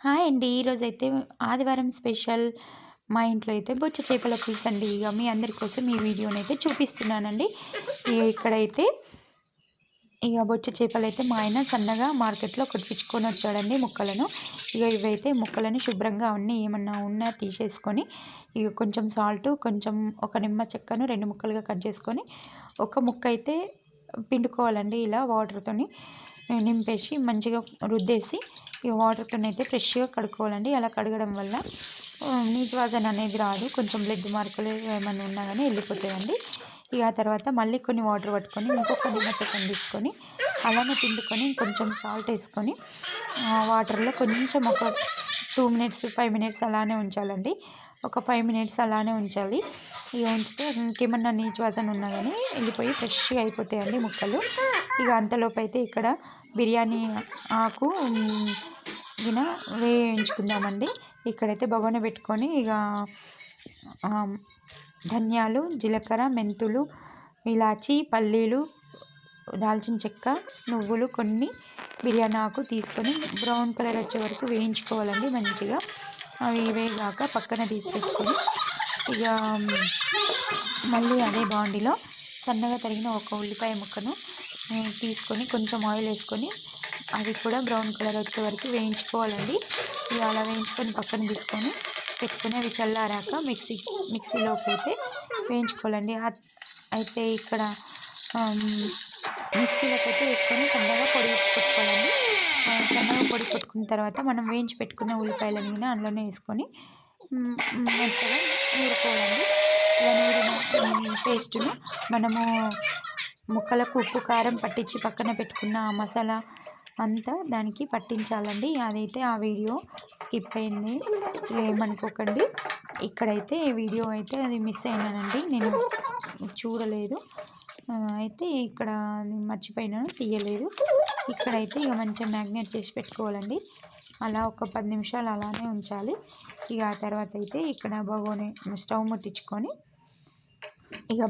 Hi అండి. ఈరోజైతే ఆదివారం స్పెషల్ మా ఇంట్లో అయితే బొచ్చ చేపల పులుసు అండి. ఇక మీ అందరి కోసం ఈ వీడియోనైతే చూపిస్తున్నానండి. ఇక్కడైతే బొచ్చ చేపలైతే మా ఆయన సన్నగా మార్కెట్లో కొట్టించుకొని వచ్చాడండి ముక్కలను. ఇవైతే ముక్కలను శుభ్రంగా అన్నీ ఏమన్నా ఉన్నా తీసేసుకొని కొంచెం సాల్ట్, కొంచెం ఒక నిమ్మ చెక్కను 2 ముక్కలుగా కట్ చేసుకొని ఒక ముక్క అయితే పిండుకోవాలండి. ఇలా వాటర్తోని నింపేసి మంచిగా రుద్దేసి వాటర్తోనైతే ఫ్రెష్గా కడుక్కోవాలండి. అలా కడగడం వల్ల నీచు వాసన అనేది రాదు. కొంచెం బ్లడ్ మార్కులు ఏమైనా ఉన్నా కానీ వెళ్ళిపోతాయండి. ఆ తర్వాత మళ్ళీ కొన్ని వాటర్ పట్టుకొని ఇంకొక నిమ్మ చెక్కను తీసుకొని అలానే పిండుకొని కొంచెం సాల్ట్ వేసుకొని వాటర్లో కొంచెం ఒక 2 మినిట్స్ 5 మినిట్స్ అలానే ఉంచాలండి. ఒక 5 మినిట్స్ అలానే ఉంచాలి. ఉంచితే ఇంకేమన్నా నీచు వాసన ఉన్నా కానీ వెళ్ళిపోయి ఫ్రెష్గా అయిపోతాయండి ముక్కలు. అంతలోపు అయితే ఇక్కడ బిర్యానీ ఆకు వేయించుకుందామండి. ఇక్కడైతే బగోన పెట్టుకొని ధనియాలు, జీలకర్ర, మెంతులు, ఇలాచి, పల్లీలు, దాల్చిన చెక్క, నువ్వులు, కొన్ని బిర్యానీ ఆకు తీసుకొని బ్రౌన్ కలర్ వచ్చే వరకు వేయించుకోవాలండి మంచిగా. అవి వేగాక పక్కన తీసి పెట్టుకొని మళ్ళీ అదే బాండిలో సన్నగా తరిగిన ఒక ఉల్లిపాయ ముక్కను తీసుకొని కొంచెం ఆయిల్ వేసుకొని అది కూడా బ్రౌన్ కలర్ వచ్చే వరకు వేయించుకోవాలండి. అలా వేయించుకొని పక్కన తీసుకొని పెట్టుకొని అవి చల్లారాక మిక్సీలోకి అయితే వేయించుకోవాలండి. అయితే ఇక్కడ మిక్సీలోకి అయితే వేసుకొని సన్నగా పొడి కొట్టుకోవాలండి. సన్నగా పొడి కొట్టుకున్న తర్వాత మనం వేయించి పెట్టుకున్న ఉల్లిపాయలని అందులోనే వేసుకొని మంచిగా నూరుకోవాలండి. నూరిన పేస్టును మనము ముక్కలకు ఉప్పు, కారం పట్టించి పక్కన పెట్టుకున్న మసాలా అంతా దానికి పట్టించాలండి. అదైతే ఆ వీడియో స్కిప్ అయింది, ఏమనుకోకండి. ఇక్కడైతే వీడియో అయితే అది మిస్ అయినానండి, నేను చూడలేదు. అయితే ఇక్కడ మర్చిపోయినాను, తీయలేదు. ఇక్కడైతే మంచిగా మ్యాగ్నేట్ చేసి పెట్టుకోవాలండి. అలా ఒక 10 నిమిషాలు అలానే ఉంచాలి. ఆ తర్వాత అయితే ఇక్కడ బగోని స్టవ్ ముట్టించుకొని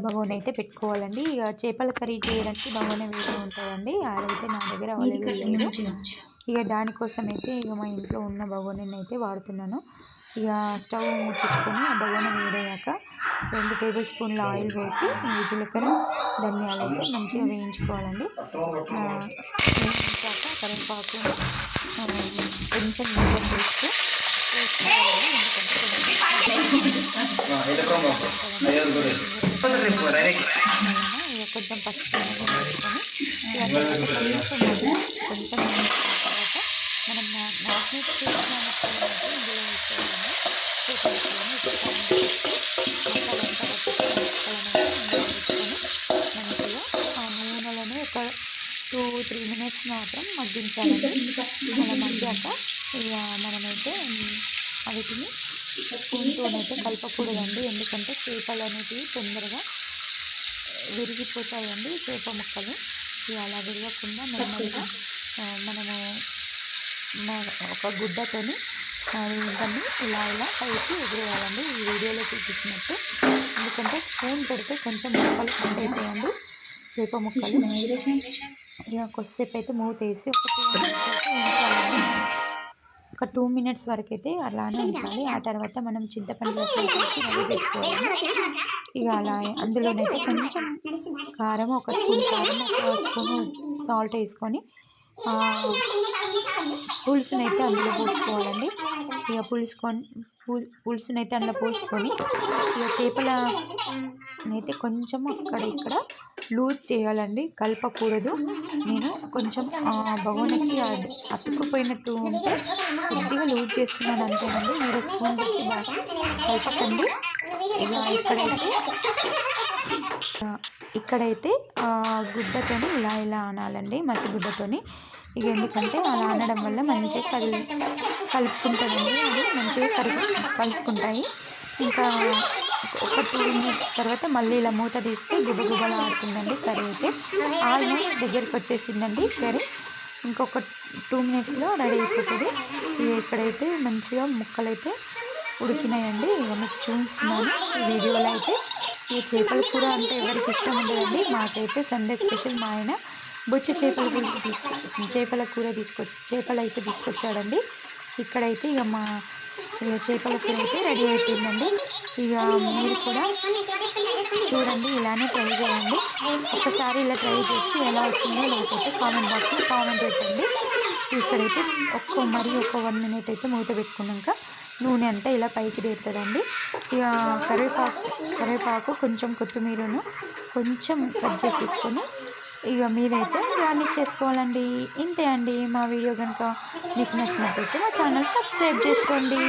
బగోని అయితే పెట్టుకోవాలండి. చేపల కర్రీ చేయడానికి బగోని వేరే ఉంటుందండి. అదైతే నా దగ్గర అవైలబుల్ లేదు. దానికోసం అయితే మా ఇంట్లో ఉన్న బగోనిని అయితే వాడుతున్నాను. స్టవ్ ముట్టించుకొని ఆ బగోని వేడయ్యాక 2 టేబుల్ స్పూన్ల ఆయిల్ వేసి జీలకర్ర, ధనియాలు అయితే మంచిగా వేయించుకోవాలండి. వేయించాక కరివేపాకు, కొంచెం నీళ్ళ పేస్ట్ వేసుకోవాలండి. కొంచెం పసుపు వేసుకొని కొంచెం తర్వాత మనం మ్యాగ్నేట్ చేసిన ముక్కలు ఇందులో వేసుకోవాలండి. మంచిగా ఆ నూనెలను ఒక 2-3 మినిట్స్ మాత్రం మగ్గించాలండి. అలా మగ్గాక మనమైతే వీటిని స్పూన్తోనైతే కలపకూడదండి, ఎందుకంటే చేపలు అనేటివి తొందరగా విరిగిపోతాయండి. చేప ముక్కలు అలా విరగకుండా నెమ్మదిగా మనము ఒక గుడ్డతోని దాన్ని ఇలా పైకి ఎగిరేయాలండి, ఈ వీడియోలో చూపించినట్టు. ఎందుకంటే స్పూన్ పెడితే కొంచెం ముక్కలు కట్ అవుతాయండి చేప ముక్కలు. కొద్దిసేపు అయితే మూత వేసి ఒక 2 మినిట్స్ అయితే ఉంచాలండి. ఒక 2 మినిట్స్ వరకు అయితే అలానే ఉంచాలి. ఆ తర్వాత మనం చింతపండు రసం వేసి రెడీ పెట్టుకోవాలి. అలా అందులోనైతే కొంచెం కారం, ఒక స్పూన్ కారం, ఒక స్పూన్ సాల్ట్ వేసుకొని పులుసునైతే అందులో పోసుకోవాలండి. పులుసునైతే అందులో పోసుకొని చేపలనైతే కొంచెం అక్కడ ఇక్కడ లూజ్ చేయాలండి, కలపకూడదు. నేను కొంచెం బగోనికి అతుక్కుపోయినట్టు ఉంటే కొద్దిగా లూజ్ చేస్తున్నాను అంతేనండి. మీరు స్పూన్ పెట్టి బాగా కలపకండి. ఇక్కడైతే గుడ్డతోని ఇలా అనాలండి, మసిగుడ్డతోని. ఎందుకంటే అలా అనడం వల్ల మంచిగా కలుపుకుంటుందండి, అది మంచిగా కలుసుకుంటాయి. ఇంకా ఒక 2 మినిట్స్ తర్వాత మళ్ళీ ఇలా మూత తీస్తే గుబగుబలా ఆడుతుందండి కర్రీ. అయితే ఆల్మోస్ట్ దగ్గరికి వచ్చేసిందండి కర్రీ. ఇంకొక 2 మినిట్స్లో రెడీ అయిపోతుంది. ఇక్కడైతే మంచిగా ముక్కలైతే ఉడికినాయండి. మీకు చూస్తున్నాను ఈ వీడియోలో. అయితే చేపల కూర అంటే ఎవరికి ఇష్టం ఉండదండి, మాకైతే సండే స్పెషల్ మా ఆయన బొచ్చు చేపల కూర తీసుకొచ్చాడండి. ఇక్కడైతే ఇక మా చేపల కూర అయితే రెడీ అయిపోయిందండి. ఇక మీరు కూడా చూడండి, ఇలానే ట్రై చేయండి. ఒకసారి ఇలా ట్రై చేసి ఎలా వచ్చిందో నాకైతే కామెంట్ బాక్స్లో కామెంట్ పెట్టండి. ఇక్కడైతే ఒక 1 మినిట్ అయితే మూత పెట్టుకున్నాక నూనె అంతా ఇలా పైకి తేరుతుందండి. ఇక కరివేపాకు కొంచెం కొత్తిమీరను కొంచెం కట్ చేసేసుకొని ఇక మీరైతే గార్నిష్ చేసుకోవాలండి. ఇంతే అండి. మా వీడియో కనుక మీకు నచ్చినట్టయితే మా ఛానల్ సబ్స్క్రైబ్ చేసుకోండి.